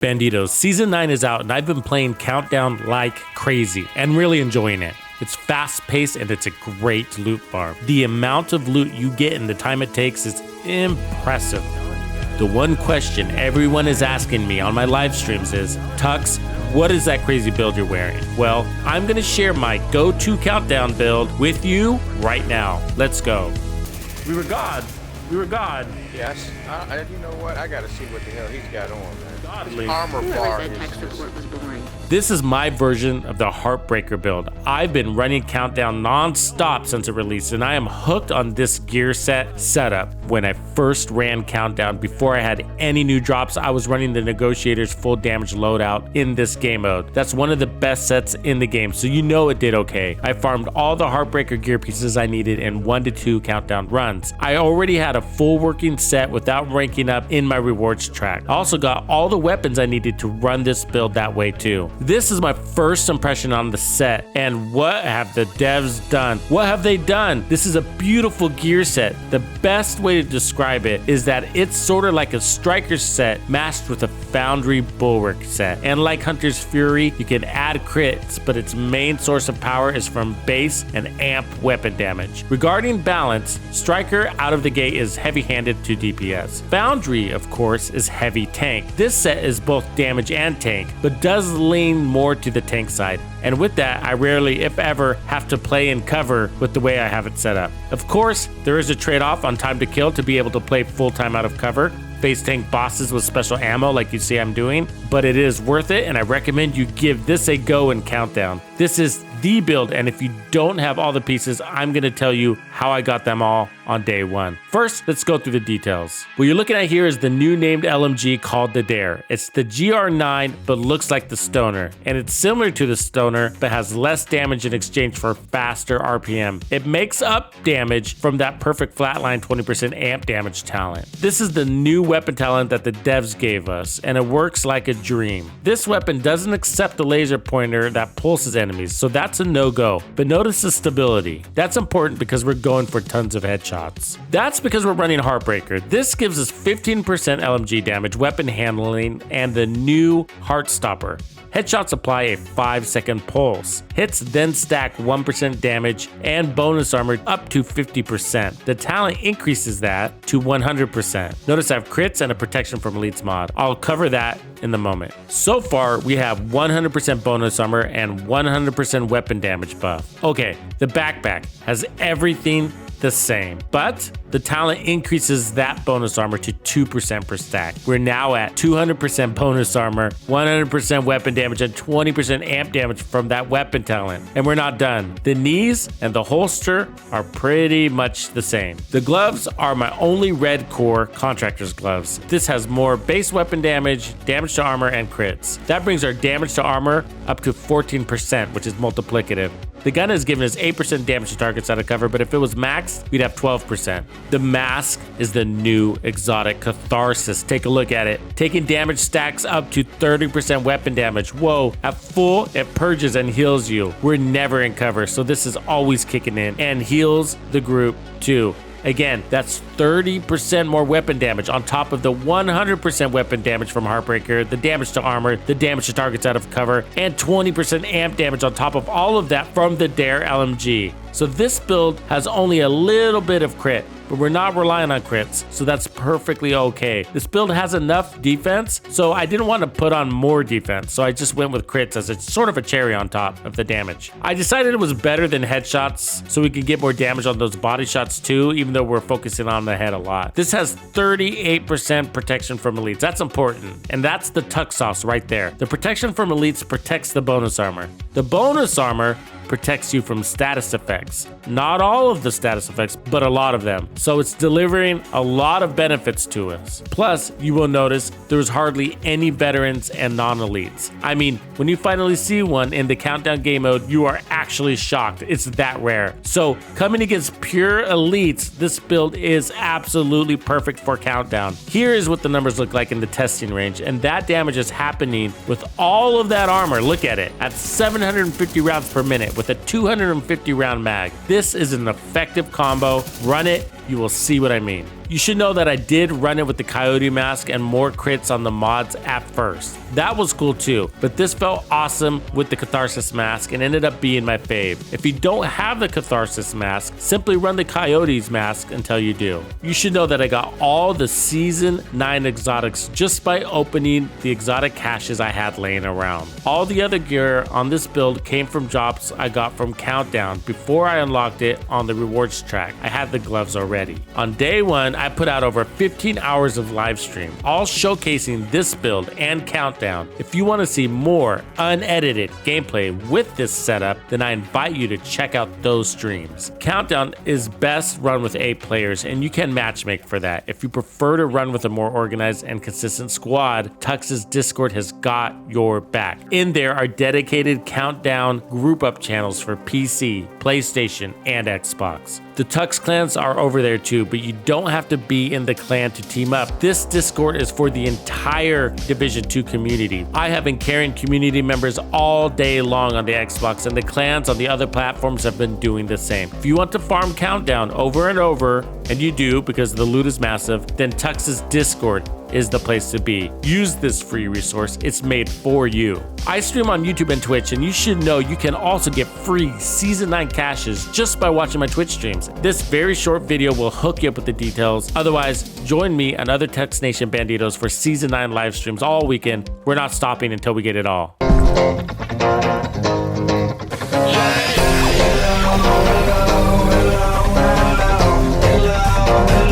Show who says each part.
Speaker 1: Bandido Season 9 is out and I've been playing Countdown like crazy and really enjoying it. It's fast paced and it's a great loot farm. The amount of loot you get and the time it takes is impressive. The one question everyone is asking me on my live streams is, Tux, what is that crazy build you're wearing? Well, I'm gonna share my go-to Countdown build with you right now. Let's go. We were God.
Speaker 2: Yes. You know what? I gotta see what the hell he's got on, man.
Speaker 1: Godly.
Speaker 2: Armor bar is
Speaker 1: This is my version of the Heartbreaker build. I've been running Countdown non-stop since it released, and I am hooked on this gear setup. When I first ran Countdown, before I had any new drops, I was running the Negotiator's full damage loadout in this game mode. That's one of the best sets in the game, so you know it did okay. I farmed all the Heartbreaker gear pieces I needed in 1 to 2 Countdown runs. I already had a full working set without ranking up in my rewards track. I also got all the weapons I needed to run this build that way too. This is my first impression on the set, and what have the devs done? What have they done? This is a beautiful gear set. The best way to describe it is that it's sort of like a striker set matched with a foundry bulwark set. And like Hunter's Fury, you can add crits, but its main source of power is from base and amp weapon damage. Regarding balance, striker out of the gate is heavy-handed to DPS. Foundry, of course, is heavy tank. This set is both damage and tank, but does lean more to the tank side. And with that, I rarely, if ever, have to play in cover with the way I have it set up. Of course, there is a trade-off on time to kill to be able to play full time out of cover, face tank bosses with special ammo like you see I'm doing, but it is worth it and I recommend you give this a go in Countdown. This is the build, and if you don't have all the pieces, I'm going to tell you how I got them all on day one. First, let's go through the details. What you're looking at here is the new named LMG called the Dare. It's the GR9 but looks like the Stoner, and it's similar to the Stoner but has less damage in exchange for faster RPM. It makes up damage from that perfect flatline 20% amp damage talent. This is the new weapon talent that the devs gave us, and it works like a dream. This weapon doesn't accept the laser pointer that pulses enemies, so that's a no-go. But notice the stability. That's important because we're going for tons of headshots. That's because we're running Heartbreaker. This gives us 15% LMG damage, weapon handling, and the new Heartstopper. Headshots apply a 5-second pulse. Hits then stack 1% damage and bonus armor up to 50%. The talent increases that to 100%. Notice I have crits and a protection from elites mod. I'll cover that in the moment. So far, we have 100% bonus armor and 100% weapon damage buff. Okay, the backpack has everything the same, but the talent increases that bonus armor to 2% per stack. We're now at 200% bonus armor, 100% weapon damage, and 20% amp damage from that weapon talent. And we're not done. The knees and the holster are pretty much the same. The gloves are my only red core contractor's gloves. This has more base weapon damage, damage to armor, and crits. That brings our damage to armor up to 14%, which is multiplicative. The gun has given us 8% damage to targets out of cover, but if it was maxed, we'd have 12%. The mask is the new exotic Catharsis. Take a look at it. Taking damage stacks up to 30% weapon damage. Whoa, at full, it purges and heals you. We're never in cover, so this is always kicking in and heals the group too. Again, that's 30% more weapon damage on top of the 100% weapon damage from Heartbreaker, the damage to armor, the damage to targets out of cover, and 20% amp damage on top of all of that from the Dare LMG. So this build has only a little bit of crit, but we're not relying on crits, so that's perfectly okay. This build has enough defense, so I didn't want to put on more defense, so I just went with crits as it's sort of a cherry on top of the damage. I decided it was better than headshots, so we can get more damage on those body shots too, even though we're focusing on the head a lot. This has 38% protection from elites. That's important, and that's the Tux sauce right there. The protection from elites protects the bonus armor. The bonus armor protects you from status effects. Not all of the status effects, but a lot of them. So it's delivering a lot of benefits to us. Plus, you will notice there's hardly any veterans and non-elites. I mean, when you finally see one in the Countdown game mode, you are actually shocked. It's that rare. So coming against pure elites, this build is absolutely perfect for Countdown. Here is what the numbers look like in the testing range, and that damage is happening with all of that armor. Look at it, at 750 rounds per minute with a 250 round mag. This is an effective combo. Run it you will see what I mean. You should know that I did run it with the coyote mask and more crits on the mods at first. That was cool too, but this felt awesome with the Catharsis mask and ended up being my fave. If you don't have the Catharsis mask, simply run the coyote's mask until you do. You should know that I got all the Season 9 exotics just by opening the exotic caches I had laying around. All the other gear on this build came from drops I got from Countdown before I unlocked it on the rewards track. I had the gloves already. On day 1, I put out over 15 hours of live stream, all showcasing this build and Countdown. If you want to see more unedited gameplay with this setup, then I invite you to check out those streams. Countdown is best run with 8 players, and you can matchmake for that. If you prefer to run with a more organized and consistent squad, Tux's Discord has got your back. In there are dedicated Countdown group up channels for PC, PlayStation, and Xbox. The Tux clans are over there too, but you don't have to be in the clan to team up. This Discord is for the entire Division 2 community. I have been carrying community members all day long on the Xbox, and the clans on the other platforms have been doing the same. If you want to farm Countdown over and over, and you do because the loot is massive, then Tux's Discord is the place to be. Use this free resource, it's made for you. I stream on YouTube and Twitch, and you should know you can also get free Season 9 caches just by watching my Twitch streams. This very short video will hook you up with the details. Otherwise, join me and other Tux Nation Bandidos for Season 9 live streams all weekend. We're not stopping until we get it all.
Speaker 3: Hello.